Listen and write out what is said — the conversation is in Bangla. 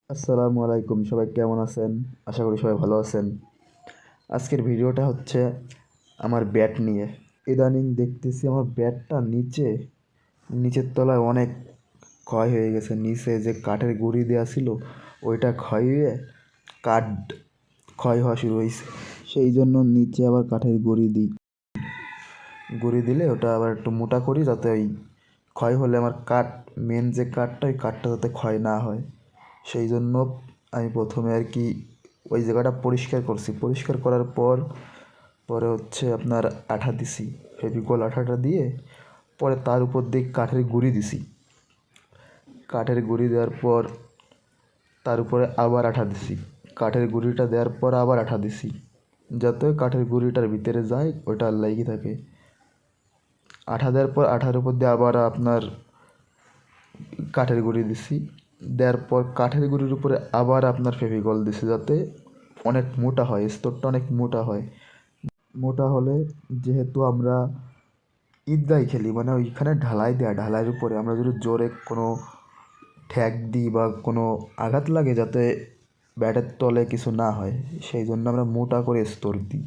আসসালামু আলাইকুম, সবাই কেমন আছেন? আশা করি সবাই ভালো আছেন। আজকের ভিডিওটা হচ্ছে আমার ব্যাট নিয়ে। ইদানিং দেখতেছি আমার ব্যাটটা নিচের তলায় অনেক ক্ষয় হয়ে গেছে। নিচে যে কাঠের গুঁড়ি দেওয়া ছিল ওইটা ক্ষয় হয়ে কাঠ ক্ষয় হওয়া শুরু হয়েছে। সেই জন্য নিচে আবার কাঠের গুঁড়ি দিই। গুঁড়ি দিলে ওটা আবার একটু মোটা করি, যাতে ওই ক্ষয় হলে আমার মেন যে কাঠটা, ওই কাঠটা যাতে ক্ষয় না হয়। সেই জন্য আমি প্রথমে আর কি ওই জায়গাটা পরিষ্কার করছি। পরিষ্কার করার পরে হচ্ছে আপনার আঠা দিছি, ফেভিকল আঠাটা দিয়ে পরে তার উপর দিয়ে কাঠের গুঁড়ি দিছি। কাঠের গুঁড়ি দেওয়ার পর তার উপরে আবার আঠা দিছি। কাঠের গুঁড়িটা দেওয়ার পর আবার আঠা দিছি, যাতে কাঠের গুঁড়িটার ভিতরে যায়, ওটা লেগে থাকে। আঠা দেওয়ার পর আঠার উপর দিয়ে আবার আপনার কাঠের গুঁড়ি দিছি। দেওয়ার পর কাঠের গুঁড়ির উপরে আবার আপনার ফেভিকল দিছি, যাতে অনেক মোটা হয়, স্তরটা অনেক মোটা হয়। মোটা হলে, যেহেতু আমরা ঈদগাঁয় খেলি, মানে ওইখানে ঢালাই দেয়া, ঢালাইয়ের উপরে আমরা যদি জোরে কোনো ঠ্যাক দিই বা কোনো আঘাত লাগে, যাতে ব্যাটের তলে কিছু না হয়, সেই জন্য আমরা মোটা করে স্তর দিই।